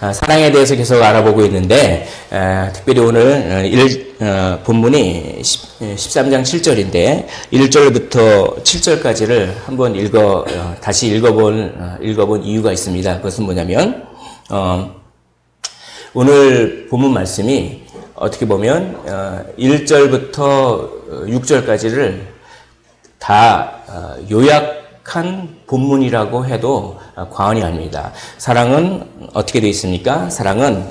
사랑에 대해서 계속 알아보고 있는데 특별히 오늘 본문이 13장 7절인데 1절부터 7절까지를 한번 다시 읽어본 이유가 있습니다. 그것은 뭐냐면 오늘 본문 말씀이 어떻게 보면 1절부터 6절까지를 다 요약한 본문이라고 해도 과언이 아닙니다. 사랑은 어떻게 되어 있습니까? 사랑은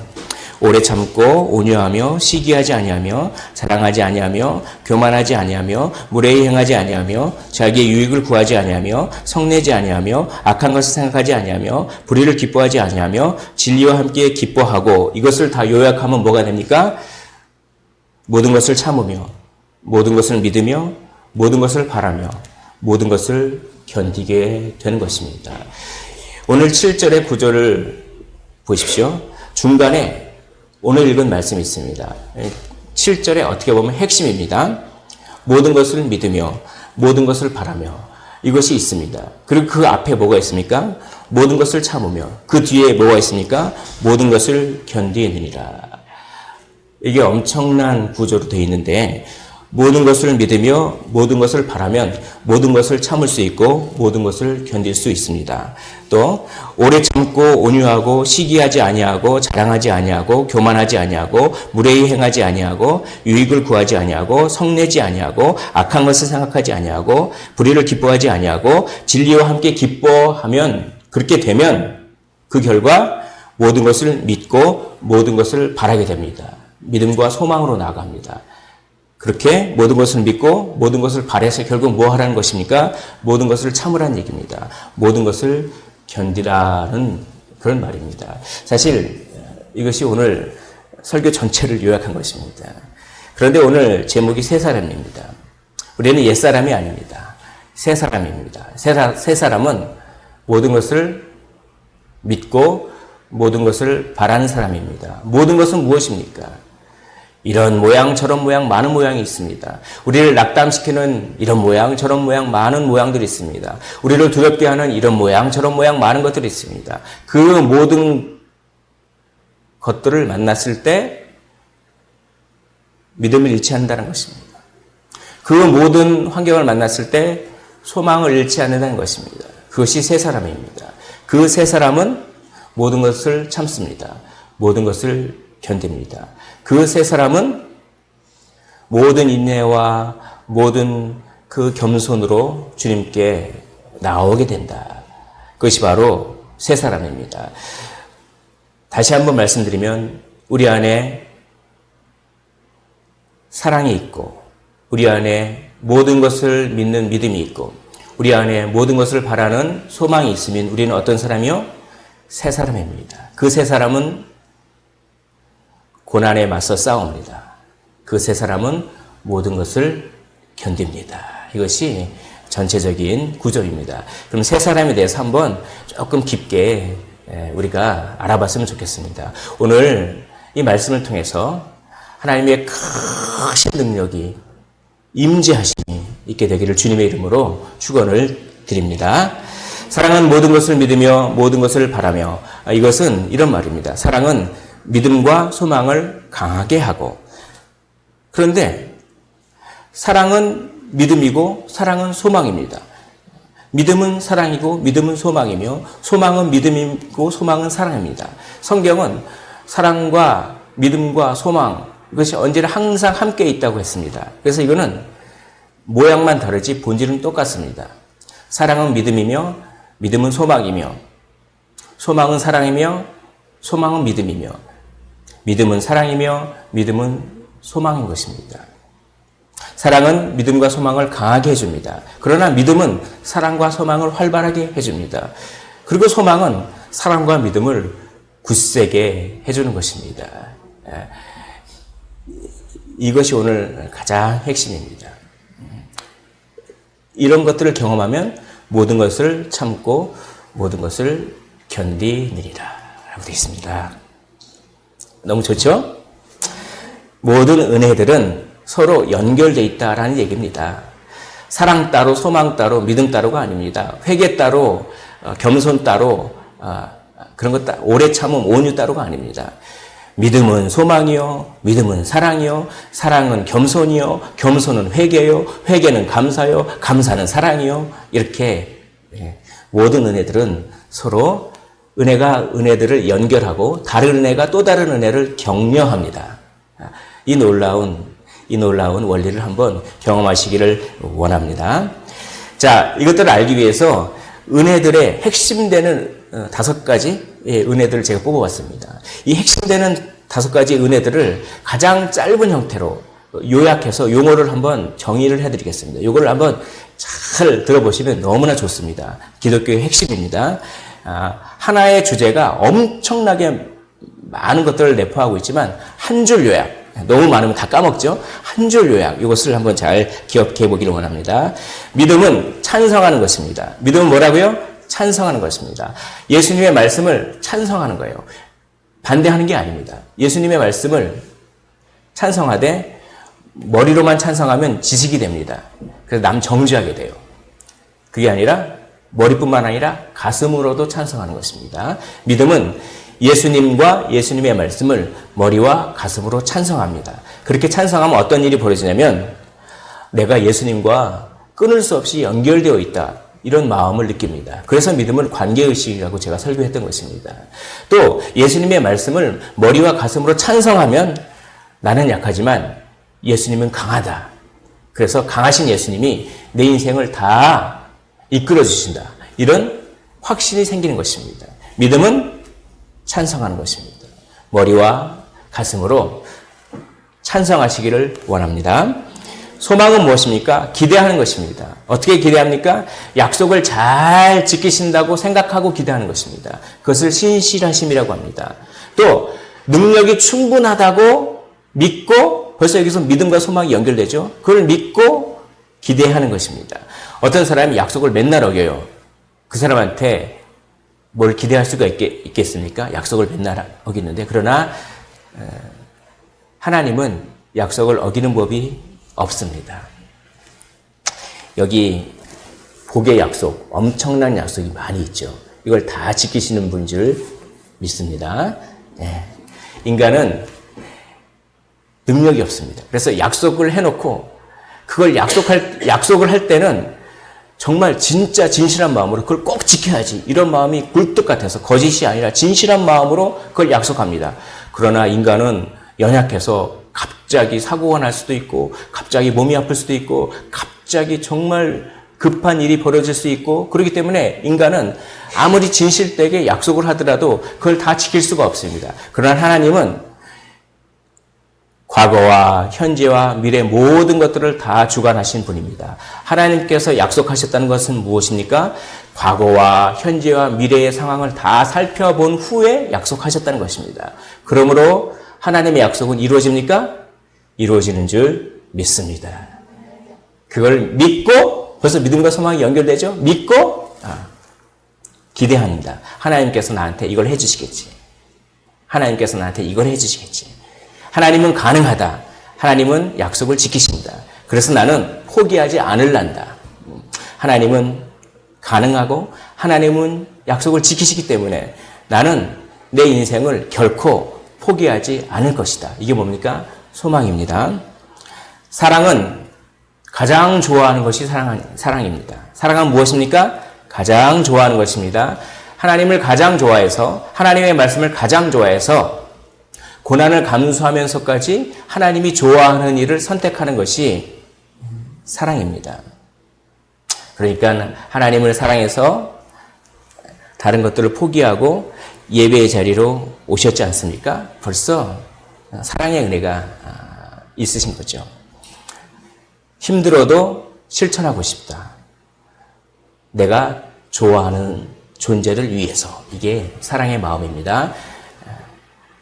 오래 참고 온유하며 시기하지 아니하며 자랑하지 아니하며 교만하지 아니하며 무례히 행하지 아니하며 자기의 유익을 구하지 아니하며 성내지 아니하며 악한 것을 생각하지 아니하며 불의를 기뻐하지 아니하며 진리와 함께 기뻐하고, 이것을 다 요약하면 뭐가 됩니까? 모든 것을 참으며 모든 것을 믿으며 모든 것을 바라며 모든 것을 견디게 되는 것입니다. 오늘 7절의 구절을 보십시오. 중간에 오늘 읽은 말씀이 있습니다. 7절에 어떻게 보면 핵심입니다. 모든 것을 믿으며 모든 것을 바라며, 이것이 있습니다. 그리고 그 앞에 뭐가 있습니까? 모든 것을 참으며, 그 뒤에 뭐가 있습니까? 모든 것을 견디느니라. 이게 엄청난 구조로 되어 있는데, 모든 것을 믿으며 모든 것을 바라면 모든 것을 참을 수 있고 모든 것을 견딜 수 있습니다. 또 오래 참고 온유하고 시기하지 아니하고 자랑하지 아니하고 교만하지 아니하고 무례히 행하지 아니하고 유익을 구하지 아니하고 성내지 아니하고 악한 것을 생각하지 아니하고 불의를 기뻐하지 아니하고 진리와 함께 기뻐하면, 그렇게 되면 그 결과 모든 것을 믿고 모든 것을 바라게 됩니다. 믿음과 소망으로 나아갑니다. 그렇게 모든 것을 믿고 모든 것을 바라서 결국 뭐 하라는 것입니까? 모든 것을 참으라는 얘기입니다. 모든 것을 견디라는 그런 말입니다. 사실 이것이 오늘 설교 전체를 요약한 것입니다. 그런데 오늘 제목이 세 사람입니다. 우리는 옛사람이 아닙니다. 세 사람입니다. 세 사람은 모든 것을 믿고 모든 것을 바라는 사람입니다. 모든 것은 무엇입니까? 이런 모양 저런 모양 많은 모양이 있습니다. 우리를 낙담시키는 이런 모양 저런 모양 많은 모양들이 있습니다. 우리를 두렵게 하는 이런 모양 저런 모양 많은 것들이 있습니다. 그 모든 것들을 만났을 때 믿음을 잃지 않는다는 것입니다. 그 모든 환경을 만났을 때 소망을 잃지 않는다는 것입니다. 그것이 세 사람입니다. 그 세 사람은 모든 것을 참습니다. 모든 것을 견딥니다. 그 세 사람은 모든 인내와 모든 그 겸손으로 주님께 나오게 된다. 그것이 바로 세 사람입니다. 다시 한번 말씀드리면 우리 안에 사랑이 있고 우리 안에 모든 것을 믿는 믿음이 있고 우리 안에 모든 것을 바라는 소망이 있으면 우리는 어떤 사람이요? 세 사람입니다. 그 세 사람은 고난에 맞서 싸웁니다. 그 세 사람은 모든 것을 견딥니다. 이것이 전체적인 구조입니다. 그럼 세 사람에 대해서 한번 조금 깊게 우리가 알아봤으면 좋겠습니다. 오늘 이 말씀을 통해서 하나님의 크신 능력이, 임재하심이 있게 되기를 주님의 이름으로 축원을 드립니다. 사랑은 모든 것을 믿으며 모든 것을 바라며, 이것은 이런 말입니다. 사랑은 믿음과 소망을 강하게 하고, 그런데 사랑은 믿음이고 사랑은 소망입니다. 믿음은 사랑이고 믿음은 소망이며 소망은 믿음이고 소망은 사랑입니다. 성경은 사랑과 믿음과 소망, 이것이 언제나 항상 함께 있다고 했습니다. 그래서 이거는 모양만 다르지 본질은 똑같습니다. 사랑은 믿음이며 믿음은 소망이며 소망은 사랑이며 소망은 믿음이며 믿음은 사랑이며 믿음은 소망인 것입니다. 사랑은 믿음과 소망을 강하게 해줍니다. 그러나 믿음은 사랑과 소망을 활발하게 해줍니다. 그리고 소망은 사랑과 믿음을 굳세게 해주는 것입니다. 이것이 오늘 가장 핵심입니다. 이런 것들을 경험하면 모든 것을 참고 모든 것을 견디느니라 라고 되어 있습니다. 너무 좋죠? 모든 은혜들은 서로 연결되어 있다라는 얘기입니다. 사랑 따로 소망 따로 믿음 따로가 아닙니다. 회개 따로 겸손 따로 그런 것 오래 참음 온유 따로가 아닙니다. 믿음은 소망이요, 믿음은 사랑이요, 사랑은 겸손이요, 겸손은 회개요, 회개는 감사요, 감사는 사랑이요. 이렇게 모든 은혜들은 서로 은혜가 은혜들을 연결하고 다른 은혜가 또 다른 은혜를 격려합니다. 이 놀라운 원리를 한번 경험하시기를 원합니다. 자, 이것들을 알기 위해서 은혜들의 핵심되는 5가지 은혜들을 제가 뽑아봤습니다. 이 핵심되는 5가지 은혜들을 가장 짧은 형태로 요약해서 용어를 한번 정의를 해드리겠습니다. 이걸 한번 잘 들어보시면 너무나 좋습니다. 기독교의 핵심입니다. 하나의 주제가 엄청나게 많은 것들을 내포하고 있지만 한 줄 요약, 너무 많으면 다 까먹죠. 한 줄 요약, 이것을 한번 잘 기억해 보기를 원합니다. 믿음은 찬성하는 것입니다. 믿음은 뭐라고요? 찬성하는 것입니다. 예수님의 말씀을 찬성하는 거예요. 반대하는 게 아닙니다. 예수님의 말씀을 찬성하되 머리로만 찬성하면 지식이 됩니다. 그래서 남 정죄하게 돼요. 그게 아니라 머리뿐만 아니라 가슴으로도 찬성하는 것입니다. 믿음은 예수님과 예수님의 말씀을 머리와 가슴으로 찬성합니다. 그렇게 찬성하면 어떤 일이 벌어지냐면 내가 예수님과 끊을 수 없이 연결되어 있다. 이런 마음을 느낍니다. 그래서 믿음은 관계의식이라고 제가 설교했던 것입니다. 또 예수님의 말씀을 머리와 가슴으로 찬성하면 나는 약하지만 예수님은 강하다. 그래서 강하신 예수님이 내 인생을 다 이끌어 주신다. 이런 확신이 생기는 것입니다. 믿음은 찬성하는 것입니다. 머리와 가슴으로 찬성하시기를 원합니다. 소망은 무엇입니까? 기대하는 것입니다. 어떻게 기대합니까? 약속을 잘 지키신다고 생각하고 기대하는 것입니다. 그것을 신실하심이라고 합니다. 또 능력이 충분하다고 믿고, 벌써 여기서 믿음과 소망이 연결되죠. 그걸 믿고 기대하는 것입니다. 어떤 사람이 약속을 맨날 어겨요. 그 사람한테 뭘 기대할 수가 있겠습니까? 약속을 맨날 어기는데. 그러나 하나님은 약속을 어기는 법이 없습니다. 여기 복의 약속, 엄청난 약속이 많이 있죠. 이걸 다 지키시는 분인 줄 믿습니다. 인간은 능력이 없습니다. 그래서 약속을 해놓고 그걸 약속을 할 때는 정말 진짜 진실한 마음으로 그걸 꼭 지켜야지. 이런 마음이 굴뚝 같아서 거짓이 아니라 진실한 마음으로 그걸 약속합니다. 그러나 인간은 연약해서 갑자기 사고가 날 수도 있고 갑자기 몸이 아플 수도 있고 갑자기 정말 급한 일이 벌어질 수 있고 그렇기 때문에 인간은 아무리 진실되게 약속을 하더라도 그걸 다 지킬 수가 없습니다. 그러나 하나님은 과거와 현재와 미래 모든 것들을 다 주관하신 분입니다. 하나님께서 약속하셨다는 것은 무엇입니까? 과거와 현재와 미래의 상황을 다 살펴본 후에 약속하셨다는 것입니다. 그러므로 하나님의 약속은 이루어집니까? 이루어지는 줄 믿습니다. 그걸 믿고, 벌써 믿음과 소망이 연결되죠? 믿고 기대합니다. 하나님께서 나한테 이걸 해주시겠지. 하나님께서 나한테 이걸 해주시겠지. 하나님은 가능하다. 하나님은 약속을 지키신다. 그래서 나는 포기하지 않을란다. 하나님은 가능하고 하나님은 약속을 지키시기 때문에 나는 내 인생을 결코 포기하지 않을 것이다. 이게 뭡니까? 소망입니다. 사랑은 가장 좋아하는 것이 사랑입니다. 사랑은 무엇입니까? 가장 좋아하는 것입니다. 하나님을 가장 좋아해서 하나님의 말씀을 가장 좋아해서 고난을 감수하면서까지 하나님이 좋아하는 일을 선택하는 것이 사랑입니다. 그러니까 하나님을 사랑해서 다른 것들을 포기하고 예배의 자리로 오셨지 않습니까? 벌써 사랑의 은혜가 있으신 거죠. 힘들어도 실천하고 싶다. 내가 좋아하는 존재를 위해서. 이게 사랑의 마음입니다.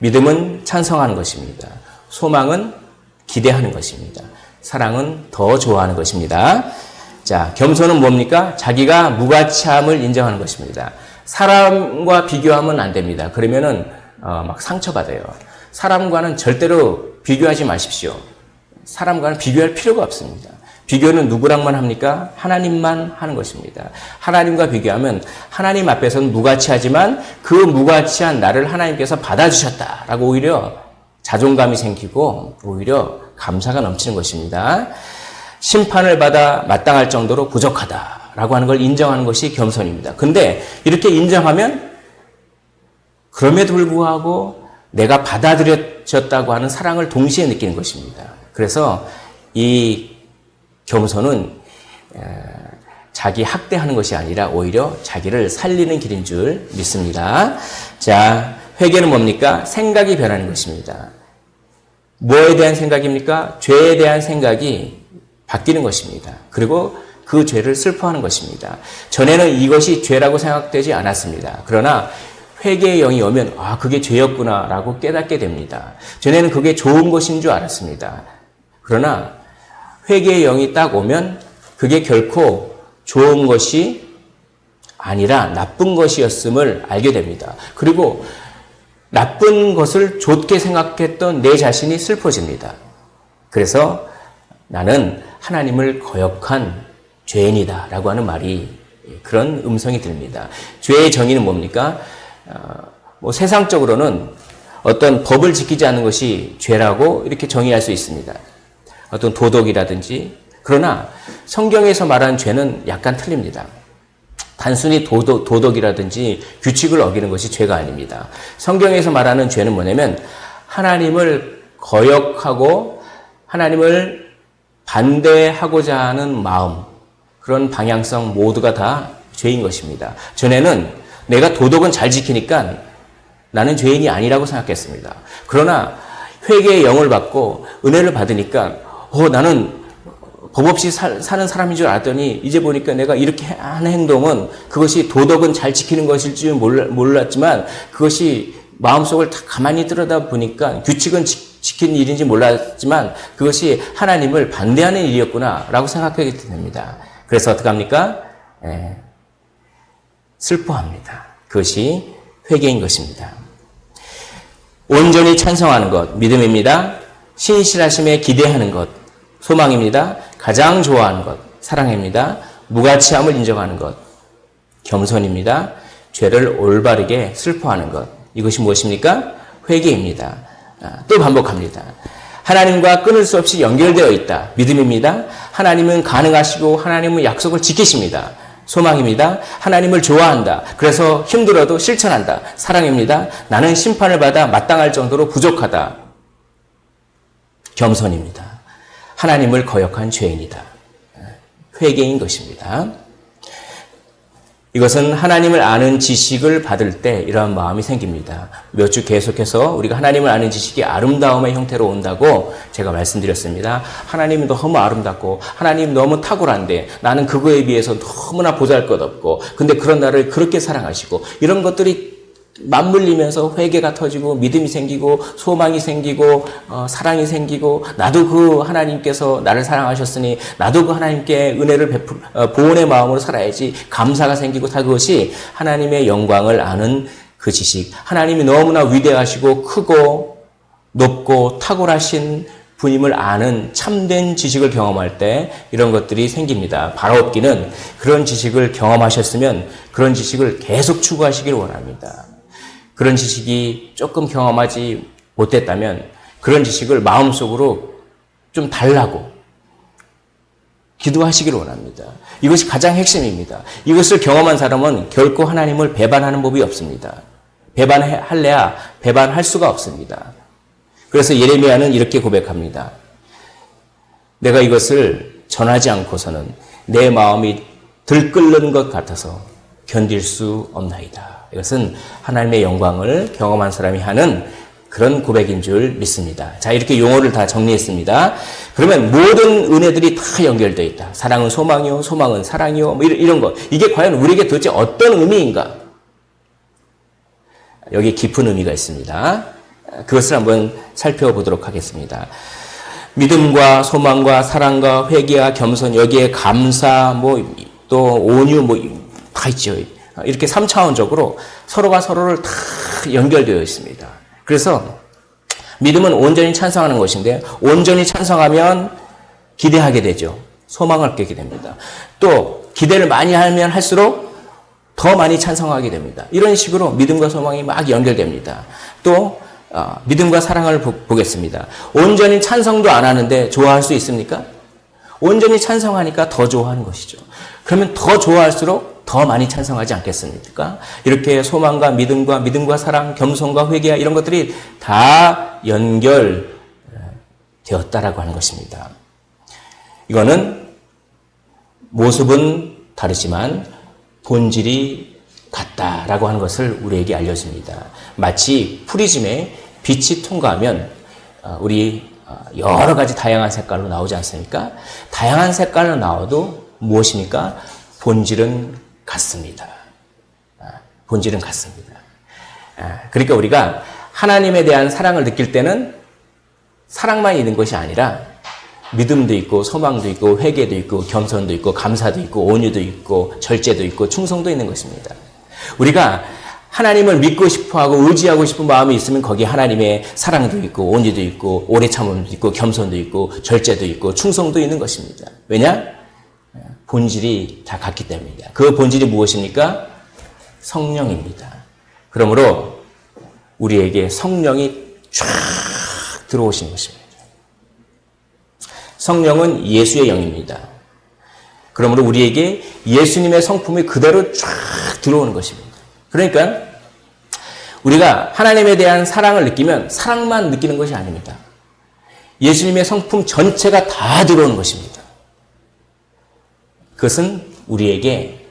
믿음은 찬성하는 것입니다. 소망은 기대하는 것입니다. 사랑은 더 좋아하는 것입니다. 자, 겸손은 뭡니까? 자기가 무가치함을 인정하는 것입니다. 사람과 비교하면 안 됩니다. 그러면은 막 상처받아요. 사람과는 절대로 비교하지 마십시오. 사람과는 비교할 필요가 없습니다. 비교는 누구랑만 합니까? 하나님만 하는 것입니다. 하나님과 비교하면 하나님 앞에서는 무가치하지만 그 무가치한 나를 하나님께서 받아주셨다라고 오히려 자존감이 생기고 오히려 감사가 넘치는 것입니다. 심판을 받아 마땅할 정도로 부족하다라고 하는 걸 인정하는 것이 겸손입니다. 근데 이렇게 인정하면 그럼에도 불구하고 내가 받아들여졌다고 하는 사랑을 동시에 느끼는 것입니다. 그래서 이 겸손은 자기 학대하는 것이 아니라 오히려 자기를 살리는 길인 줄 믿습니다. 자, 회개는 뭡니까? 생각이 변하는 것입니다. 뭐에 대한 생각입니까? 죄에 대한 생각이 바뀌는 것입니다. 그리고 그 죄를 슬퍼하는 것입니다. 전에는 이것이 죄라고 생각되지 않았습니다. 그러나 회개의 영이 오면 그게 죄였구나라고 깨닫게 됩니다. 전에는 그게 좋은 것인 줄 알았습니다. 그러나 회개의 영이 딱 오면 그게 결코 좋은 것이 아니라 나쁜 것이었음을 알게 됩니다. 그리고 나쁜 것을 좋게 생각했던 내 자신이 슬퍼집니다. 그래서 나는 하나님을 거역한 죄인이다 라고 하는 말이 그런 음성이 듭니다. 죄의 정의는 뭡니까? 세상적으로는 어떤 법을 지키지 않는 것이 죄라고 이렇게 정의할 수 있습니다. 어떤 도덕이라든지. 그러나 성경에서 말하는 죄는 약간 틀립니다. 단순히 도덕이라든지 규칙을 어기는 것이 죄가 아닙니다. 성경에서 말하는 죄는 뭐냐면 하나님을 거역하고 하나님을 반대하고자 하는 마음, 그런 방향성 모두가 다 죄인 것입니다. 전에는 내가 도덕은 잘 지키니까 나는 죄인이 아니라고 생각했습니다. 그러나 회개의 영을 받고 은혜를 받으니까 나는 법 없이 사는 사람인 줄 알았더니 이제 보니까 내가 이렇게 하는 행동은 그것이 도덕은 잘 지키는 것일 줄 몰랐지만 그것이 마음속을 다 가만히 들여다보니까 규칙은 지키는 일인지 몰랐지만 그것이 하나님을 반대하는 일이었구나라고 생각하게 됩니다. 그래서 어떻게 합니까? 슬퍼합니다. 그것이 회개인 것입니다. 온전히 찬성하는 것, 믿음입니다. 신실하심에 기대하는 것, 소망입니다. 가장 좋아하는 것, 사랑입니다. 무가치함을 인정하는 것, 겸손입니다. 죄를 올바르게 슬퍼하는 것, 이것이 무엇입니까? 회개입니다. 또 반복합니다. 하나님과 끊을 수 없이 연결되어 있다. 믿음입니다. 하나님은 가능하시고 하나님은 약속을 지키십니다. 소망입니다. 하나님을 좋아한다. 그래서 힘들어도 실천한다. 사랑입니다. 나는 심판을 받아 마땅할 정도로 부족하다. 겸손입니다. 하나님을 거역한 죄인이다. 회개인 것입니다. 이것은 하나님을 아는 지식을 받을 때 이러한 마음이 생깁니다. 몇 주 계속해서 우리가 하나님을 아는 지식이 아름다움의 형태로 온다고 제가 말씀드렸습니다. 하나님이 너무 아름답고 하나님 너무 탁월한데 나는 그거에 비해서 너무나 보잘것없고 근데 그런 나를 그렇게 사랑하시고 이런 것들이 맞물리면서 회개가 터지고 믿음이 생기고 소망이 생기고 사랑이 생기고 나도 그 하나님께서 나를 사랑하셨으니 나도 그 하나님께 은혜를 보온의 마음으로 살아야지 감사가 생기고 다 그것이 하나님의 영광을 아는 그 지식 하나님이 너무나 위대하시고 크고 높고 탁월하신 분임을 아는 참된 지식을 경험할 때 이런 것들이 생깁니다. 바라옵기는 그런 지식을 경험하셨으면 그런 지식을 계속 추구하시길 원합니다. 그런 지식이 조금 경험하지 못했다면 그런 지식을 마음속으로 좀 달라고 기도하시길 원합니다. 이것이 가장 핵심입니다. 이것을 경험한 사람은 결코 하나님을 배반하는 법이 없습니다. 배반할래야 배반할 수가 없습니다. 그래서 예레미야는 이렇게 고백합니다. 내가 이것을 전하지 않고서는 내 마음이 들끓는 것 같아서 견딜 수 없나이다. 이것은 하나님의 영광을 경험한 사람이 하는 그런 고백인 줄 믿습니다. 자, 이렇게 용어를 다 정리했습니다. 그러면 모든 은혜들이 다 연결되어 있다. 사랑은 소망이요, 소망은 사랑이요, 이런 것. 이게 과연 우리에게 도대체 어떤 의미인가? 여기 깊은 의미가 있습니다. 그것을 한번 살펴보도록 하겠습니다. 믿음과 소망과 사랑과 회개와 겸손, 여기에 감사, 또 온유, 다 있죠. 이렇게 3차원적으로 서로가 서로를 다 연결되어 있습니다. 그래서 믿음은 온전히 찬성하는 것인데 온전히 찬성하면 기대하게 되죠. 소망을 깨게 됩니다. 또 기대를 많이 하면 할수록 더 많이 찬성하게 됩니다. 이런 식으로 믿음과 소망이 막 연결됩니다. 또 믿음과 사랑을 보겠습니다. 온전히 찬성도 안 하는데 좋아할 수 있습니까? 온전히 찬성하니까 더 좋아하는 것이죠. 그러면 더 좋아할수록 더 많이 찬성하지 않겠습니까? 이렇게 소망과 믿음과 사랑, 겸손과 회개 이런 것들이 다 연결되었다라고 하는 것입니다. 이거는 모습은 다르지만 본질이 같다라고 하는 것을 우리에게 알려줍니다. 마치 프리즘에 빛이 통과하면 우리 여러 가지 다양한 색깔로 나오지 않습니까? 다양한 색깔로 나와도 무엇입니까? 본질은 같습니다. 본질은 같습니다. 그러니까 우리가 하나님에 대한 사랑을 느낄 때는 사랑만 있는 것이 아니라 믿음도 있고 소망도 있고 회개도 있고 겸손도 있고 감사도 있고 온유도 있고 절제도 있고 충성도 있는 것입니다. 우리가 하나님을 믿고 싶어하고 의지하고 싶은 마음이 있으면 거기에 하나님의 사랑도 있고 온유도 있고 오래 참음도 있고 겸손도 있고 절제도 있고 충성도 있는 것입니다. 왜냐? 본질이 다 같기 때문입니다. 그 본질이 무엇입니까? 성령입니다. 그러므로 우리에게 성령이 쫙 들어오신 것입니다. 성령은 예수의 영입니다. 그러므로 우리에게 예수님의 성품이 그대로 쫙 들어오는 것입니다. 그러니까 우리가 하나님에 대한 사랑을 느끼면 사랑만 느끼는 것이 아닙니다. 예수님의 성품 전체가 다 들어오는 것입니다. 그것은 우리에게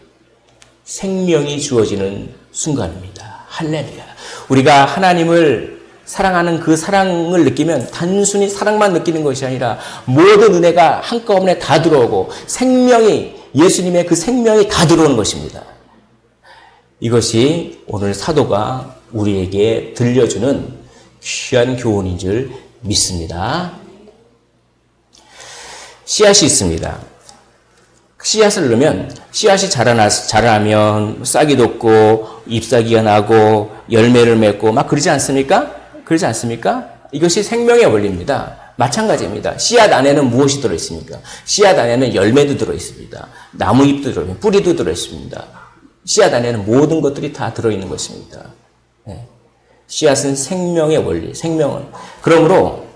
생명이 주어지는 순간입니다. 할렐루야. 우리가 하나님을 사랑하는 그 사랑을 느끼면 단순히 사랑만 느끼는 것이 아니라 모든 은혜가 한꺼번에 다 들어오고 생명이, 예수님의 그 생명이 다 들어오는 것입니다. 이것이 오늘 사도가 우리에게 들려주는 귀한 교훈인 줄 믿습니다. 씨앗이 있습니다. 씨앗을 넣으면 씨앗이 자라면 싹이 돋고 잎사귀가 나고 열매를 맺고 막 그러지 않습니까? 그러지 않습니까? 이것이 생명의 원리입니다. 마찬가지입니다. 씨앗 안에는 무엇이 들어있습니까? 씨앗 안에는 열매도 들어있습니다. 나무잎도 들어있습니다. 뿌리도 들어있습니다. 씨앗 안에는 모든 것들이 다 들어있는 것입니다. 네. 씨앗은 생명의 원리, 생명은. 그러므로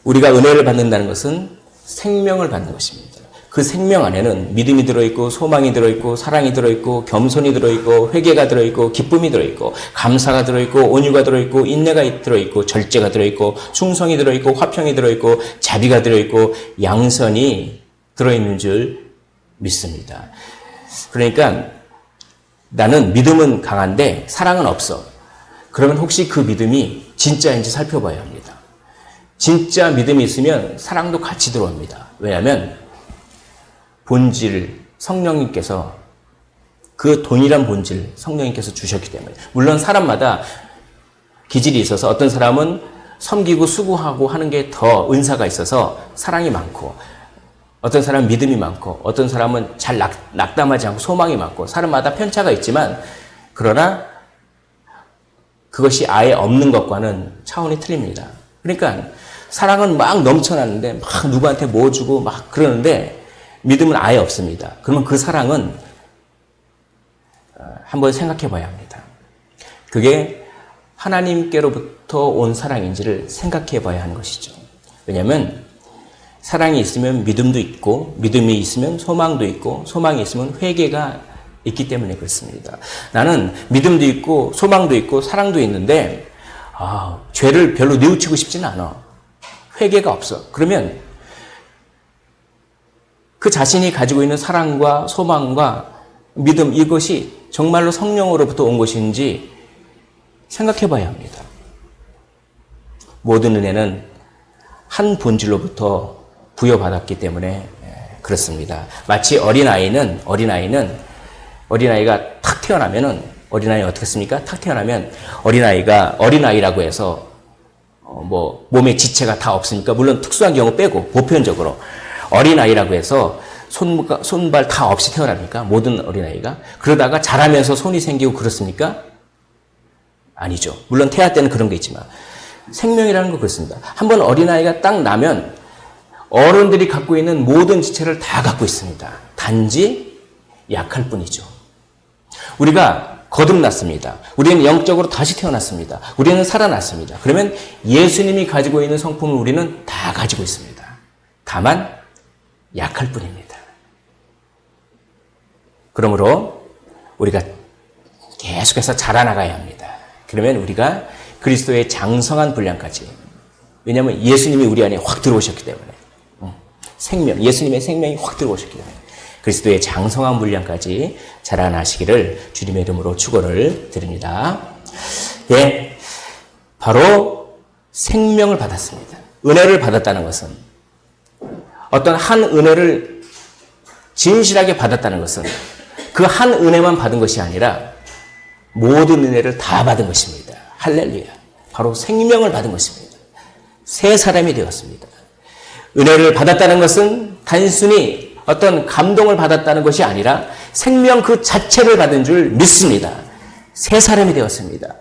우리가 은혜를 받는다는 것은 생명을 받는 것입니다. 그 생명 안에는 믿음이 들어있고 소망이 들어있고 사랑이 들어있고 겸손이 들어있고 회개가 들어있고 기쁨이 들어있고 감사가 들어있고 온유가 들어있고 인내가 들어있고 절제가 들어있고 충성이 들어있고 화평이 들어있고 자비가 들어있고 양선이 들어있는 줄 믿습니다. 그러니까 나는 믿음은 강한데 사랑은 없어. 그러면 혹시 그 믿음이 진짜인지 살펴봐야 합니다. 진짜 믿음이 있으면 사랑도 같이 들어옵니다. 왜냐하면 본질, 성령님께서 그 동일한 본질 성령님께서 주셨기 때문에. 물론 사람마다 기질이 있어서 어떤 사람은 섬기고 수고하고 하는 게 더 은사가 있어서 사랑이 많고, 어떤 사람은 믿음이 많고, 어떤 사람은 잘 낙담하지 않고 소망이 많고, 사람마다 편차가 있지만, 그러나 그것이 아예 없는 것과는 차원이 틀립니다. 그러니까 사랑은 막 넘쳐나는데 막 누구한테 뭐 주고 막 그러는데 믿음은 아예 없습니다. 그러면 그 사랑은 한번 생각해 봐야 합니다. 그게 하나님께로부터 온 사랑인지를 생각해 봐야 하는 것이죠. 왜냐하면 사랑이 있으면 믿음도 있고, 믿음이 있으면 소망도 있고, 소망이 있으면 회개가 있기 때문에 그렇습니다. 나는 믿음도 있고 소망도 있고 사랑도 있는데 죄를 별로 뉘우치고 싶지는 않아. 회개가 없어. 그러면 그 자신이 가지고 있는 사랑과 소망과 믿음, 이것이 정말로 성령으로부터 온 것인지 생각해 봐야 합니다. 모든 은혜는 한 본질로부터 부여받았기 때문에 그렇습니다. 마치 어린아이가 탁 태어나면은, 어린아이 어떻게 습니까? 탁 태어나면 어린아이라고 해서 몸에 지체가 다 없으니까, 물론 특수한 경우 빼고 보편적으로 어린아이라고 해서 손발 다 없이 태어납니까? 모든 어린아이가? 그러다가 자라면서 손이 생기고 그렇습니까? 아니죠. 물론 태아 때는 그런 게 있지만 생명이라는 거 그렇습니다. 한번 어린아이가 딱 나면 어른들이 갖고 있는 모든 지체를 다 갖고 있습니다. 단지 약할 뿐이죠. 우리가 거듭났습니다. 우리는 영적으로 다시 태어났습니다. 우리는 살아났습니다. 그러면 예수님이 가지고 있는 성품을 우리는 다 가지고 있습니다. 다만 약할 뿐입니다. 그러므로 우리가 계속해서 자라나가야 합니다. 그러면 우리가 그리스도의 장성한 분량까지, 왜냐하면 예수님이 우리 안에 확 들어오셨기 때문에, 생명, 예수님의 생명이 확 들어오셨기 때문에 그리스도의 장성한 분량까지 자라나시기를 주님의 이름으로 축원을 드립니다. 예, 바로 생명을 받았습니다. 은혜를 받았다는 것은, 어떤 한 은혜를 진실하게 받았다는 것은 그 한 은혜만 받은 것이 아니라 모든 은혜를 다 받은 것입니다. 할렐루야. 바로 생명을 받은 것입니다. 새 사람이 되었습니다. 은혜를 받았다는 것은 단순히 어떤 감동을 받았다는 것이 아니라 생명 그 자체를 받은 줄 믿습니다. 새 사람이 되었습니다.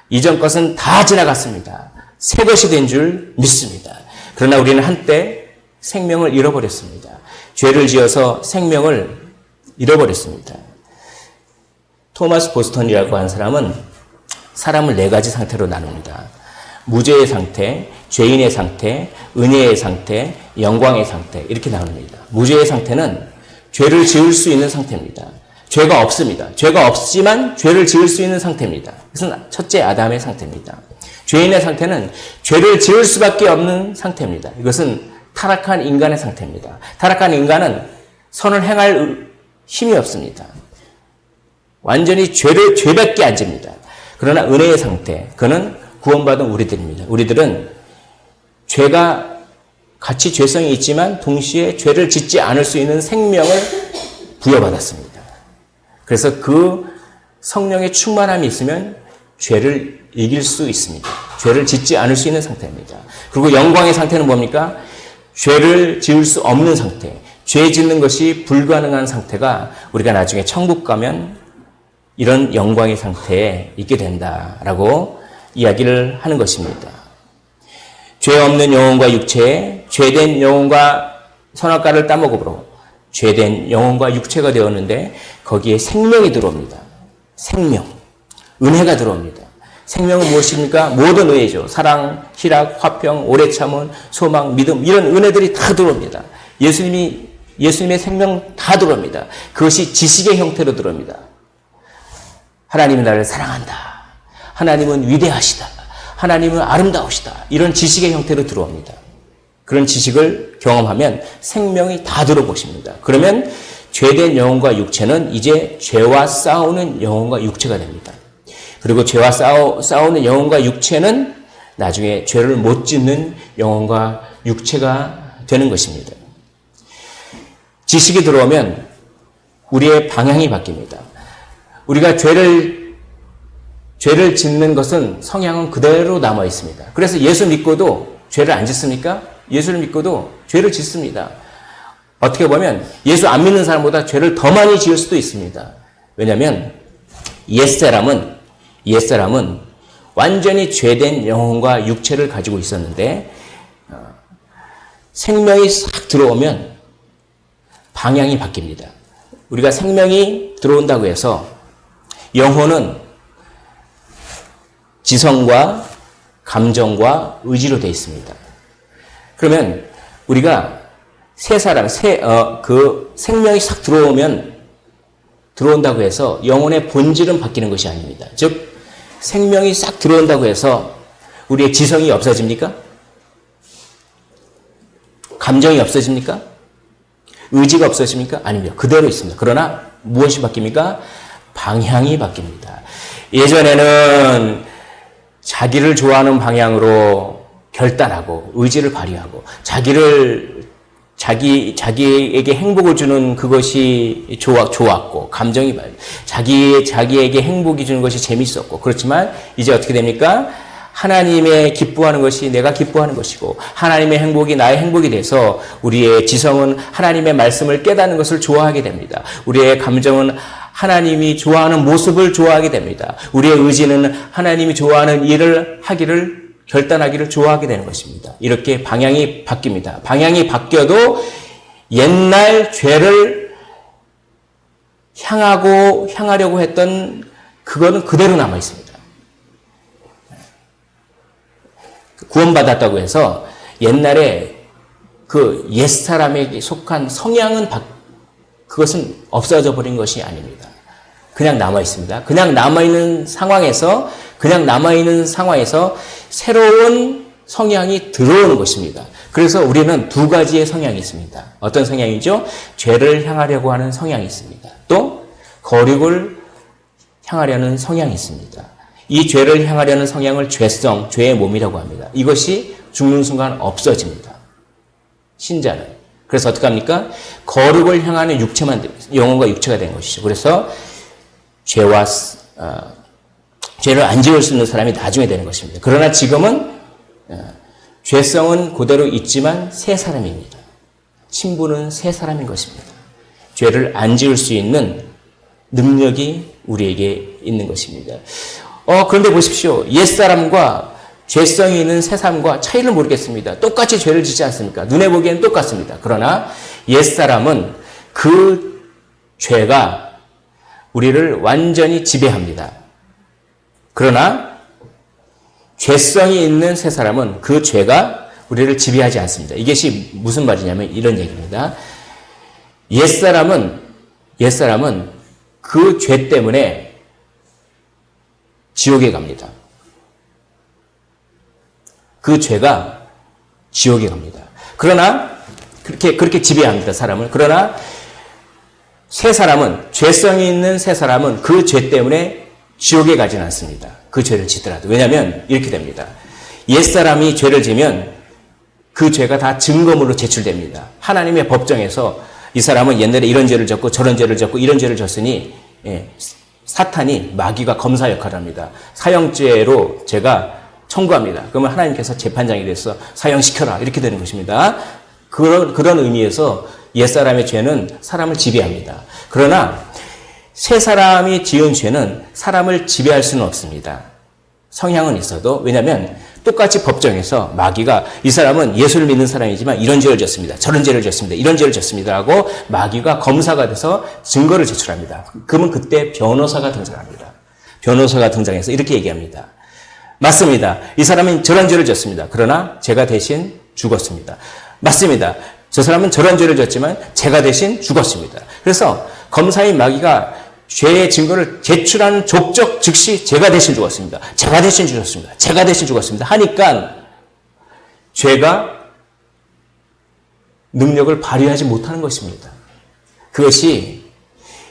이전 것은 다 지나갔습니다. 새 것이 된 줄 믿습니다. 그러나 우리는 한때 생명을 잃어버렸습니다. 죄를 지어서 생명을 잃어버렸습니다. 토마스 보스턴이라고 하는 사람은 사람을 4가지 상태로 나눕니다. 무죄의 상태, 죄인의 상태, 은혜의 상태, 영광의 상태, 이렇게 나눕니다. 무죄의 상태는 죄를 지을 수 있는 상태입니다. 죄가 없습니다. 죄가 없지만 죄를 지을 수 있는 상태입니다. 그것은 첫째 아담의 상태입니다. 죄인의 상태는 죄를 지을 수밖에 없는 상태입니다. 이것은 타락한 인간의 상태입니다. 타락한 인간은 선을 행할 힘이 없습니다. 완전히 죄밖에 안 집니다. 그러나 은혜의 상태, 그는 구원받은 우리들입니다. 우리들은 죄가 같이 죄성이 있지만 동시에 죄를 짓지 않을 수 있는 생명을 부여받았습니다. 그래서 그 성령의 충만함이 있으면 죄를 이길 수 있습니다. 죄를 짓지 않을 수 있는 상태입니다. 그리고 영광의 상태는 뭡니까? 죄를 지을 수 없는 상태, 죄 짓는 것이 불가능한 상태가 우리가 나중에 천국 가면 이런 영광의 상태에 있게 된다라고 이야기를 하는 것입니다. 죄 없는 영혼과 육체에 죄된 영혼과 선악과를 따먹으므로 죄된 영혼과 육체가 되었는데 거기에 생명이 들어옵니다. 생명, 은혜가 들어옵니다. 생명은 무엇입니까? 모든 은혜죠. 사랑, 희락, 화평, 오래 참음, 소망, 믿음, 이런 은혜들이 다 들어옵니다. 예수님의 생명 다 들어옵니다. 그것이 지식의 형태로 들어옵니다. 하나님은 나를 사랑한다. 하나님은 위대하시다. 하나님은 아름다우시다. 이런 지식의 형태로 들어옵니다. 그런 지식을 경험하면 생명이 다 들어오십니다. 그러면 죄된 영혼과 육체는 이제 죄와 싸우는 영혼과 육체가 됩니다. 그리고 죄와 싸우는 영혼과 육체는 나중에 죄를 못 짓는 영혼과 육체가 되는 것입니다. 지식이 들어오면 우리의 방향이 바뀝니다. 우리가 죄를 짓는 것은 성향은 그대로 남아 있습니다. 그래서 예수 믿고도 죄를 안 짓습니까? 예수를 믿고도 죄를 짓습니다. 어떻게 보면 예수 안 믿는 사람보다 죄를 더 많이 지을 수도 있습니다. 왜냐하면 옛사람은 완전히 죄된 영혼과 육체를 가지고 있었는데 생명이 싹 들어오면 방향이 바뀝니다. 우리가 생명이 들어온다고 해서 영혼은 지성과 감정과 의지로 되어 있습니다. 그러면 우리가 그 생명이 싹 들어온다고 해서 영혼의 본질은 바뀌는 것이 아닙니다. 즉, 생명이 싹 들어온다고 해서 우리의 지성이 없어집니까? 감정이 없어집니까? 의지가 없어집니까? 아닙니다. 그대로 있습니다. 그러나 무엇이 바뀝니까? 방향이 바뀝니다. 예전에는 자기를 좋아하는 방향으로 결단하고 의지를 발휘하고 자기에게 행복을 주는 그것이 좋았고 감정이 자기에게 행복이 주는 것이 재밌었고 그렇지만 이제 어떻게 됩니까? 하나님의 기뻐하는 것이 내가 기뻐하는 것이고 하나님의 행복이 나의 행복이 돼서 우리의 지성은 하나님의 말씀을 깨닫는 것을 좋아하게 됩니다. 우리의 감정은 하나님이 좋아하는 모습을 좋아하게 됩니다. 우리의 의지는 하나님이 좋아하는 일을 하기를 결단하기를 좋아하게 되는 것입니다. 이렇게 방향이 바뀝니다. 방향이 바뀌어도 옛날 죄를 향하려고 했던 그거는 그대로 남아 있습니다. 구원받았다고 해서 옛날에 그 옛사람에게 속한 성향은 그것은 없어져 버린 것이 아닙니다. 그냥 남아 있습니다. 그냥 남아있는 상황에서 새로운 성향이 들어오는 것입니다. 그래서 우리는 두 가지의 성향이 있습니다. 어떤 성향이죠? 죄를 향하려고 하는 성향이 있습니다. 또 거룩을 향하려는 성향이 있습니다. 이 죄를 향하려는 성향을 죄성, 죄의 몸이라고 합니다. 이것이 죽는 순간 없어집니다. 신자는. 그래서 어떻게 합니까? 거룩을 향하는 영혼과 육체가 된 것이죠. 그래서 죄를 안 지을 수 있는 사람이 나중에 되는 것입니다. 그러나 지금은 죄성은 그대로 있지만 새 사람입니다. 신부는 새 사람인 것입니다. 죄를 안 지을 수 있는 능력이 우리에게 있는 것입니다. 그런데 보십시오. 옛사람과 죄성이 있는 새 사람과 차이를 모르겠습니다. 똑같이 죄를 짓지 않습니까? 눈에 보기에는 똑같습니다. 그러나 옛사람은 그 죄가 우리를 완전히 지배합니다. 그러나 죄성이 있는 새 사람은 그 죄가 우리를 지배하지 않습니다. 이것이 무슨 말이냐면 이런 얘기입니다. 옛사람은 그 죄 때문에 지옥에 갑니다. 그 죄가 지옥에 갑니다. 그러나 그렇게 지배합니다, 사람을. 그러나 새 사람은, 죄성이 있는 새 사람은 그 죄 때문에 지옥에 가지는 않습니다. 그 죄를 짓더라도. 왜냐하면 이렇게 됩니다. 옛사람이 죄를 지면 그 죄가 다 증거물로 제출됩니다. 하나님의 법정에서 이 사람은 옛날에 이런 죄를 졌고 저런 죄를 졌고 이런 죄를 졌으니 사탄이 마귀가 검사 역할을 합니다. 사형죄로 제가 청구합니다. 그러면 하나님께서 재판장이 돼서 사형시켜라 이렇게 되는 것입니다. 그런 의미에서 옛사람의 죄는 사람을 지배합니다. 그러나 새 사람이 지은 죄는 사람을 지배할 수는 없습니다. 성향은 있어도. 왜냐하면 똑같이 법정에서 마귀가 이 사람은 예수를 믿는 사람이지만 이런 죄를 졌습니다. 저런 죄를 졌습니다. 이런 죄를 졌습니다. 하고 마귀가 검사가 돼서 증거를 제출합니다. 그러면 그때 변호사가 등장합니다. 변호사가 등장해서 이렇게 얘기합니다. 맞습니다. 이 사람은 저런 죄를 졌습니다. 그러나 제가 대신 죽었습니다. 맞습니다. 저 사람은 저런 죄를 졌지만 제가 대신 죽었습니다. 그래서 검사인 마귀가 죄의 증거를 제출하는 족적 즉시 제가 대신 죽었습니다. 제가 대신 죽었습니다. 제가 대신 죽었습니다. 하니까 죄가 능력을 발휘하지 못하는 것입니다. 그것이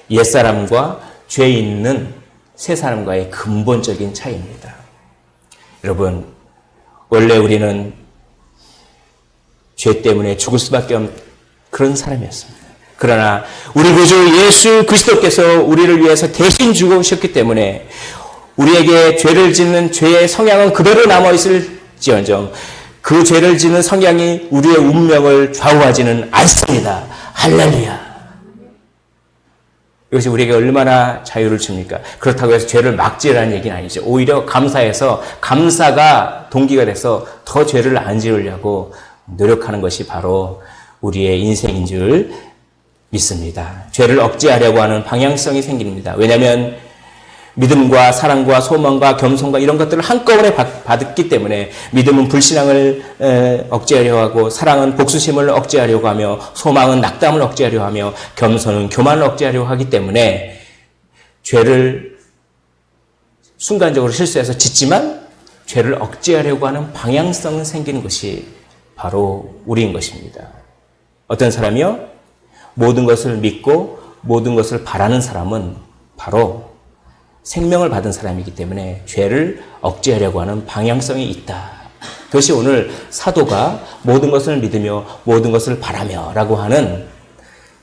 옛사람과 죄 있는 새사람과의 근본적인 차이입니다. 여러분, 원래 우리는 죄 때문에 죽을 수밖에 없는 그런 사람이었습니다. 그러나 우리 구주 예수 그리스도께서 우리를 위해서 대신 죽으셨기 때문에 우리에게 죄를 짓는 죄의 성향은 그대로 남아있을지언정 그 죄를 짓는 성향이 우리의 운명을 좌우하지는 않습니다. 할렐루야. 이것이 우리에게 얼마나 자유를 줍니까? 그렇다고 해서 죄를 막지라는 얘기는 아니죠. 오히려 감사해서 감사가 동기가 돼서 더 죄를 안 지으려고 노력하는 것이 바로 우리의 인생인 줄 믿습니다. 죄를 억제하려고 하는 방향성이 생깁니다. 왜냐하면 믿음과 사랑과 소망과 겸손과 이런 것들을 한꺼번에 받았기 때문에 믿음은 불신앙을 억제하려고 하고 사랑은 복수심을 억제하려고 하며 소망은 낙담을 억제하려고 하며 겸손은 교만을 억제하려고 하기 때문에 죄를 순간적으로 실수해서 짓지만 죄를 억제하려고 하는 방향성은 생기는 것이 바로 우리인 것입니다. 어떤 사람이요? 모든 것을 믿고 모든 것을 바라는 사람은 바로 생명을 받은 사람이기 때문에 죄를 억제하려고 하는 방향성이 있다. 그것이 오늘 사도가 모든 것을 믿으며 모든 것을 바라며 라고 하는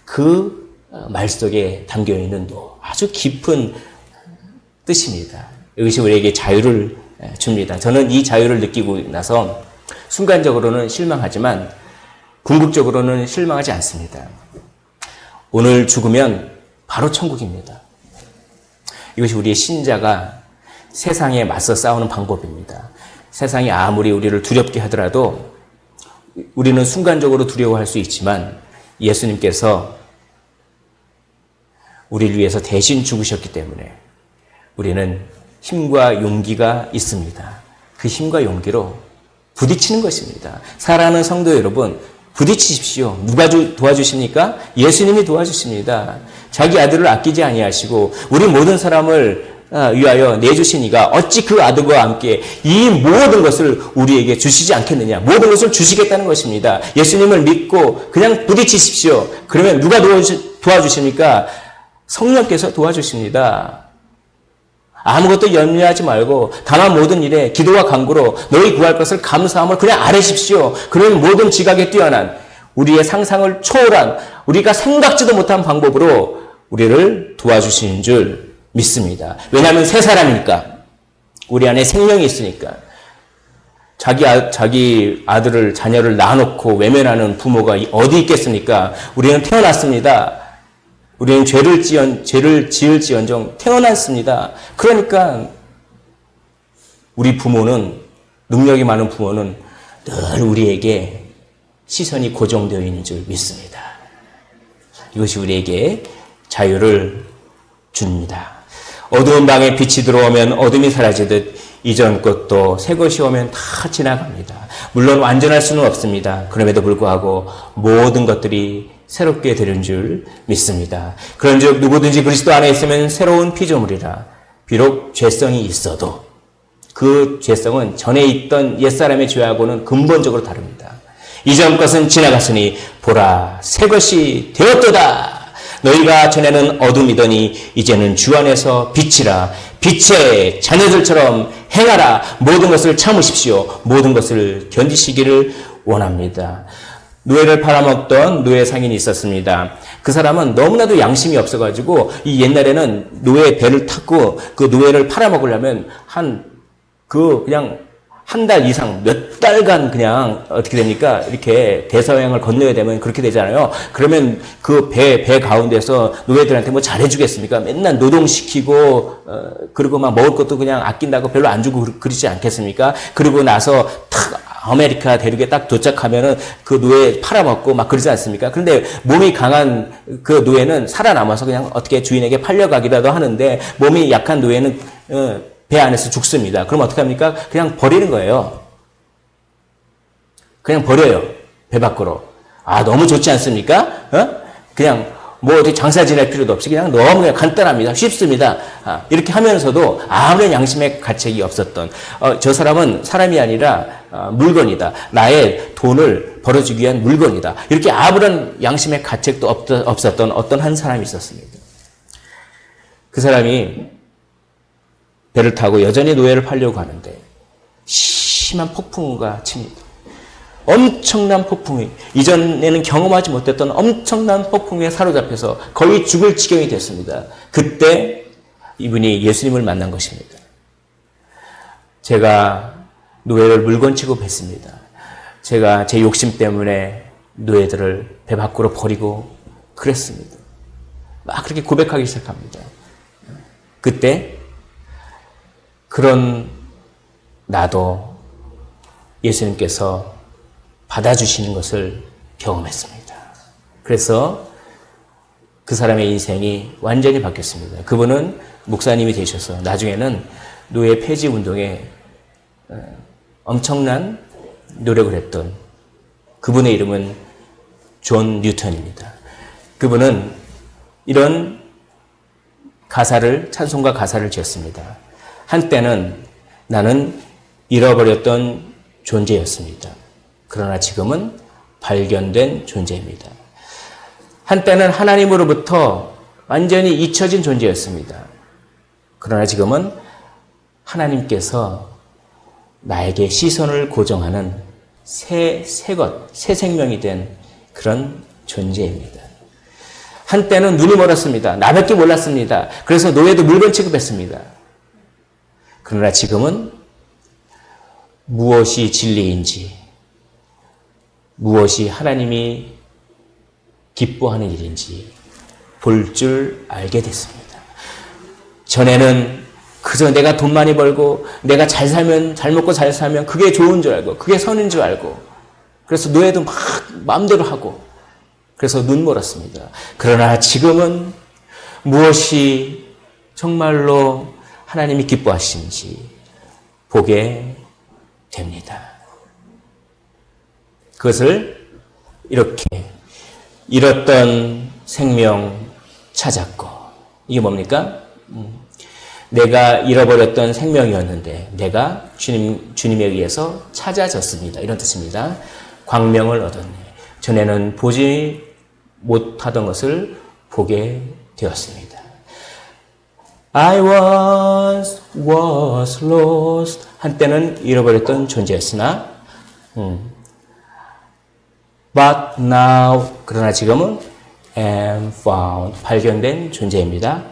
그 말 속에 담겨있는 아주 깊은 뜻입니다. 이것이 우리에게 자유를 줍니다. 저는 이 자유를 느끼고 나서 순간적으로는 실망하지만 궁극적으로는 실망하지 않습니다. 오늘 죽으면 바로 천국입니다. 이것이 우리의 신자가 세상에 맞서 싸우는 방법입니다. 세상이 아무리 우리를 두렵게 하더라도 우리는 순간적으로 두려워할 수 있지만 예수님께서 우리를 위해서 대신 죽으셨기 때문에 우리는 힘과 용기가 있습니다. 그 힘과 용기로 부딪히는 것입니다. 사랑하는 성도 여러분, 부딪히십시오. 누가 도와주십니까? 예수님이 도와주십니다. 자기 아들을 아끼지 아니하시고 우리 모든 사람을 위하여 내주시니가 어찌 그 아들과 함께 이 모든 것을 우리에게 주시지 않겠느냐. 모든 것을 주시겠다는 것입니다. 예수님을 믿고 그냥 부딪히십시오. 그러면 누가 도와주십니까? 성령께서 도와주십니다. 아무것도 염려하지 말고 다만 모든 일에 기도와 간구로 너희 구할 것을 감사함을 그냥 아뢰십시오. 그러면 모든 지각에 뛰어난 우리의 상상을 초월한 우리가 생각지도 못한 방법으로 우리를 도와주시는 줄 믿습니다. 왜냐하면 새 사람이니까. 우리 안에 생명이 있으니까. 자기 아들을 자녀를 낳아놓고 외면하는 부모가 어디 있겠습니까? 우리는 태어났습니다. 우리는 죄를 지을지언정 태어났습니다. 그러니까 우리 부모는, 능력이 많은 부모는 늘 우리에게 시선이 고정되어 있는 줄 믿습니다. 이것이 우리에게 자유를 줍니다. 어두운 방에 빛이 들어오면 어둠이 사라지듯 이전 것도 새 것이 오면 다 지나갑니다. 물론 완전할 수는 없습니다. 그럼에도 불구하고 모든 것들이 새롭게 되는 줄 믿습니다. 그런즉 누구든지 그리스도 안에 있으면 새로운 피조물이라. 비록 죄성이 있어도 그 죄성은 전에 있던 옛사람의 죄하고는 근본적으로 다릅니다. 이전 것은 지나갔으니 보라 새 것이 되었도다. 너희가 전에는 어둠이더니 이제는 주 안에서 빛이라. 빛의 자녀들처럼 행하라. 모든 것을 참으십시오. 모든 것을 견디시기를 원합니다. 노예를 팔아먹던 노예 상인이 있었습니다. 그 사람은 너무나도 양심이 없어가지고 이 옛날에는 노예 배를 탔고 그 노예를 팔아먹으려면 그냥 한 달 이상 몇 달간 그냥 어떻게 됩니까? 이렇게 대서양을 건너야 되면 그렇게 되잖아요. 그러면 그 배 가운데서 노예들한테 뭐 잘해주겠습니까? 맨날 노동시키고 그리고 막 먹을 것도 그냥 아낀다고 별로 안 주고 그러지 않겠습니까? 그리고 나서 탁 아메리카 대륙에 딱 도착하면은 그 노예 팔아먹고 막 그러지 않습니까? 그런데 몸이 강한 그 노예는 살아남아서 그냥 어떻게 주인에게 팔려가기라도 하는데 몸이 약한 노예는 배 안에서 죽습니다. 그럼 어떻게 합니까? 그냥 버리는 거예요. 그냥 버려요. 배 밖으로. 너무 좋지 않습니까? 그냥 뭐 어디 장사 지낼 필요도 없이 그냥 너무 그냥 간단합니다. 쉽습니다. 이렇게 하면서도 아무런 양심의 가책이 없었던 저 사람은 사람이 아니라 물건이다. 나의 돈을 벌어주기 위한 물건이다. 이렇게 아무런 양심의 가책도 없었던 어떤 한 사람이 있었습니다. 그 사람이 배를 타고 여전히 노예를 팔려고 하는데 심한 폭풍우가 칩니다. 엄청난 폭풍이, 이전에는 경험하지 못했던 엄청난 폭풍에 사로잡혀서 거의 죽을 지경이 됐습니다. 그때 이분이 예수님을 만난 것입니다. 제가 노예를 물건 취급했습니다. 제가 제 욕심 때문에 노예들을 배 밖으로 버리고 그랬습니다. 막 그렇게 고백하기 시작합니다. 그때 그런 나도 예수님께서 받아주시는 것을 경험했습니다. 그래서 그 사람의 인생이 완전히 바뀌었습니다. 그분은 목사님이 되셔서 나중에는 노예 폐지 운동에 엄청난 노력을 했던 그분의 이름은 존 뉴턴입니다. 그분은 이런 찬송가 가사를 지었습니다. 한때는 나는 잃어버렸던 존재였습니다. 그러나 지금은 발견된 존재입니다. 한때는 하나님으로부터 완전히 잊혀진 존재였습니다. 그러나 지금은 하나님께서 나에게 시선을 고정하는 새 생명이 된 그런 존재입니다. 한때는 눈이 멀었습니다. 나밖에 몰랐습니다. 그래서 노예도 물건 취급했습니다. 그러나 지금은 무엇이 진리인지, 무엇이 하나님이 기뻐하는 일인지 볼 줄 알게 됐습니다. 전에는 그저 내가 돈 많이 벌고 내가 잘 살면, 잘 먹고 잘 살면 그게 좋은 줄 알고 그게 선인 줄 알고 그래서 노예도 막 마음대로 하고 그래서 눈멀었습니다. 그러나 지금은 무엇이 정말로 하나님이 기뻐하시는지 보게 됩니다. 그것을 이렇게 잃었던 생명 찾았고, 이게 뭡니까? 내가 잃어버렸던 생명이었는데 내가 주님에 의해서 찾아졌습니다. 이런 뜻입니다. 광명을 얻었네. 전에는 보지 못하던 것을 보게 되었습니다. I once was lost. 한때는 잃어버렸던 존재였으나 but now, 그러나 지금은 am found, 발견된 존재입니다.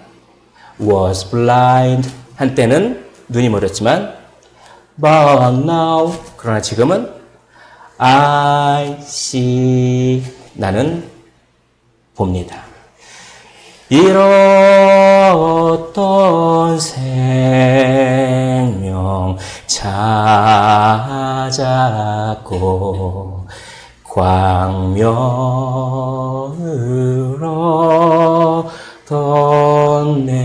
was blind, 한때는 눈이 멀었지만 but now, 그러나 지금은 I see, 나는 봅니다. 잃었던 생명 찾았고 광명을 얻었네.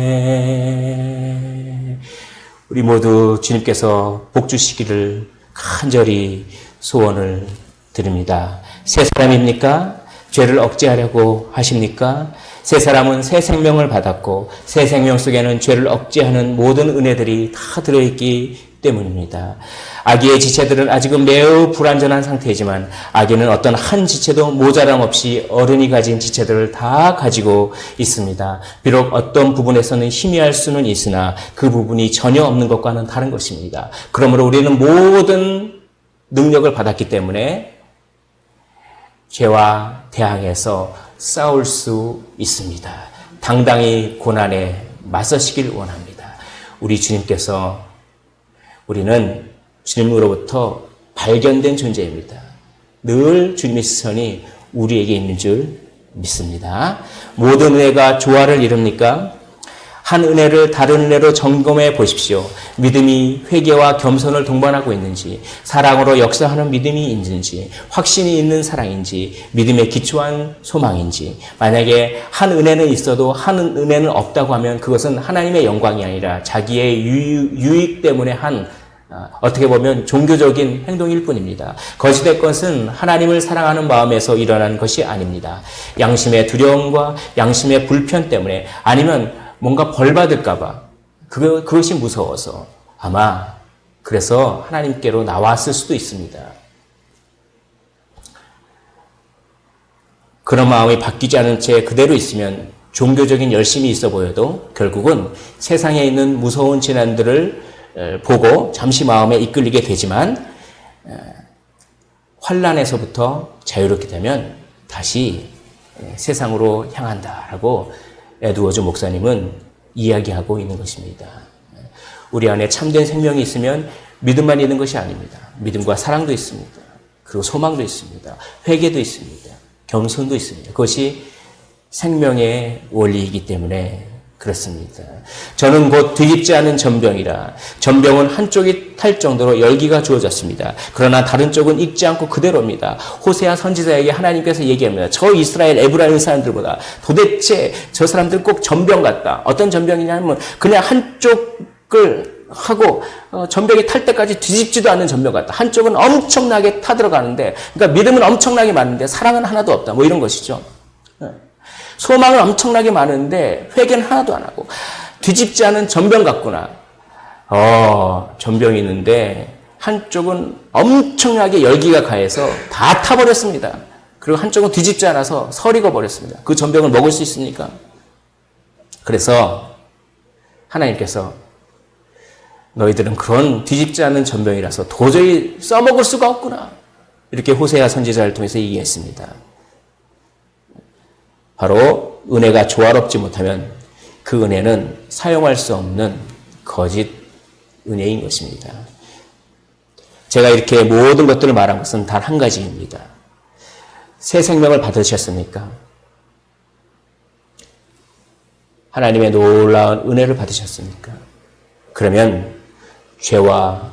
우리 모두 주님께서 복 주시기를 간절히 소원을 드립니다. 새 사람입니까? 죄를 억제하려고 하십니까? 새 사람은 새 생명을 받았고 새 생명 속에는 죄를 억제하는 모든 은혜들이 다 들어있기 때문입니다. 아기의 지체들은 아직은 매우 불완전한 상태이지만 아기는 어떤 한 지체도 모자람 없이 어른이 가진 지체들을 다 가지고 있습니다. 비록 어떤 부분에서는 희미할 수는 있으나 그 부분이 전혀 없는 것과는 다른 것입니다. 그러므로 우리는 모든 능력을 받았기 때문에 죄와 대항해서 싸울 수 있습니다. 당당히 고난에 맞서시길 원합니다. 우리 주님께서 우리는 주님으로부터 발견된 존재입니다. 늘 주님의 시선이 우리에게 있는 줄 믿습니다. 모든 은혜가 조화를 이룹니까? 한 은혜를 다른 은혜로 점검해 보십시오. 믿음이 회개와 겸손을 동반하고 있는지, 사랑으로 역사하는 믿음이 있는지, 확신이 있는 사랑인지, 믿음에 기초한 소망인지. 만약에 한 은혜는 있어도 한 은혜는 없다고 하면 그것은 하나님의 영광이 아니라 자기의 유익 때문에 한 어떻게 보면 종교적인 행동일 뿐입니다. 거짓된 것은 하나님을 사랑하는 마음에서 일어나는 것이 아닙니다. 양심의 두려움과 양심의 불편 때문에 아니면 뭔가 벌 받을까봐 그것이 무서워서 아마 그래서 하나님께로 나왔을 수도 있습니다. 그런 마음이 바뀌지 않은 채 그대로 있으면 종교적인 열심이 있어 보여도 결국은 세상에 있는 무서운 재난들을 보고 잠시 마음에 이끌리게 되지만 환난에서부터 자유롭게 되면 다시 세상으로 향한다라고 에드워즈 목사님은 이야기하고 있는 것입니다. 우리 안에 참된 생명이 있으면 믿음만 있는 것이 아닙니다. 믿음과 사랑도 있습니다. 그리고 소망도 있습니다. 회개도 있습니다. 겸손도 있습니다. 그것이 생명의 원리이기 때문에 그렇습니다. 저는 곧 뒤집지 않은 전병이라. 전병은 한쪽이 탈 정도로 열기가 주어졌습니다. 그러나 다른 쪽은 익지 않고 그대로입니다. 호세아 선지자에게 하나님께서 얘기합니다. 저 이스라엘 에브라임 사람들보다 도대체 저 사람들 꼭 전병 같다. 어떤 전병이냐면 그냥 한쪽을 하고 전병이 탈 때까지 뒤집지도 않는 전병 같다. 한쪽은 엄청나게 타들어가는데, 그러니까 믿음은 엄청나게 많은데 사랑은 하나도 없다. 뭐 이런 것이죠. 소망은 엄청나게 많은데 회개는 하나도 안 하고 뒤집지 않은 전병 같구나. 전병이 있는데 한쪽은 엄청나게 열기가 가해서 다 타버렸습니다. 그리고 한쪽은 뒤집지 않아서 서리고 버렸습니다. 그 전병을 먹을 수 있습니까? 그래서 하나님께서 너희들은 그런 뒤집지 않은 전병이라서 도저히 써먹을 수가 없구나. 이렇게 호세아 선지자를 통해서 얘기했습니다. 바로 은혜가 조화롭지 못하면 그 은혜는 사용할 수 없는 거짓 은혜인 것입니다. 제가 이렇게 모든 것들을 말한 것은 단 한 가지입니다. 새 생명을 받으셨습니까? 하나님의 놀라운 은혜를 받으셨습니까? 그러면 죄와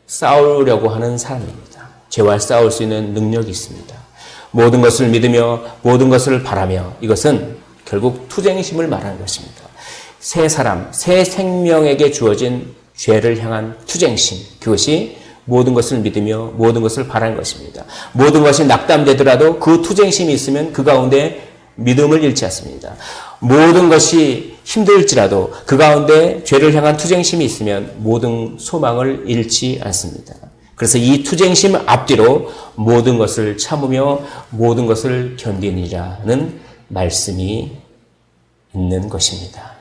싸우려고 하는 사람입니다. 죄와 싸울 수 있는 능력이 있습니다. 모든 것을 믿으며 모든 것을 바라며, 이것은 결국 투쟁심을 말하는 것입니다. 새 사람, 새 생명에게 주어진 죄를 향한 투쟁심, 그것이 모든 것을 믿으며 모든 것을 바라는 것입니다. 모든 것이 낙담되더라도 그 투쟁심이 있으면 그 가운데 믿음을 잃지 않습니다. 모든 것이 힘들지라도 그 가운데 죄를 향한 투쟁심이 있으면 모든 소망을 잃지 않습니다. 그래서 이 투쟁심 앞뒤로 모든 것을 참으며 모든 것을 견디니라는 말씀이 있는 것입니다.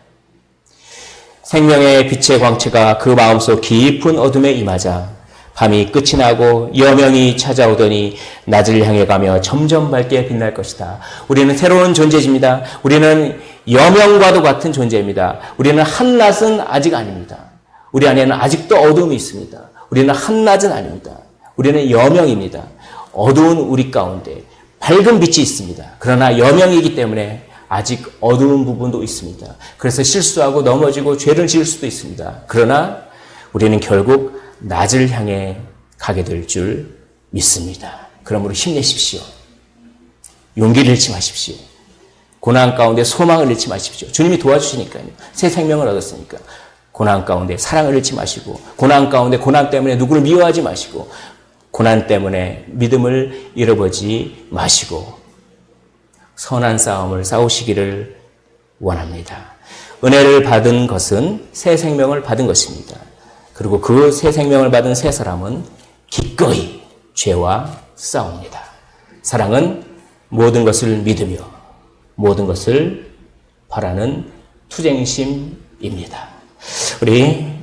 생명의 빛의 광채가 그 마음속 깊은 어둠에 임하자 밤이 끝이 나고 여명이 찾아오더니 낮을 향해 가며 점점 밝게 빛날 것이다. 우리는 새로운 존재입니다. 우리는 여명과도 같은 존재입니다. 우리는 한낮은 아직 아닙니다. 우리 안에는 아직도 어둠이 있습니다. 우리는 한낮은 아닙니다. 우리는 여명입니다. 어두운 우리 가운데 밝은 빛이 있습니다. 그러나 여명이기 때문에 아직 어두운 부분도 있습니다. 그래서 실수하고 넘어지고 죄를 지을 수도 있습니다. 그러나 우리는 결국 낮을 향해 가게 될 줄 믿습니다. 그러므로 힘내십시오. 용기를 잃지 마십시오. 고난 가운데 소망을 잃지 마십시오. 주님이 도와주시니까요. 새 생명을 얻었으니까. 고난 가운데 사랑을 잃지 마시고, 고난 가운데 고난 때문에 누구를 미워하지 마시고, 고난 때문에 믿음을 잃어버리지 마시고 선한 싸움을 싸우시기를 원합니다. 은혜를 받은 것은 새 생명을 받은 것입니다. 그리고 그 새 생명을 받은 새 사람은 기꺼이 죄와 싸웁니다. 사랑은 모든 것을 믿으며 모든 것을 바라는 투쟁심입니다. 우리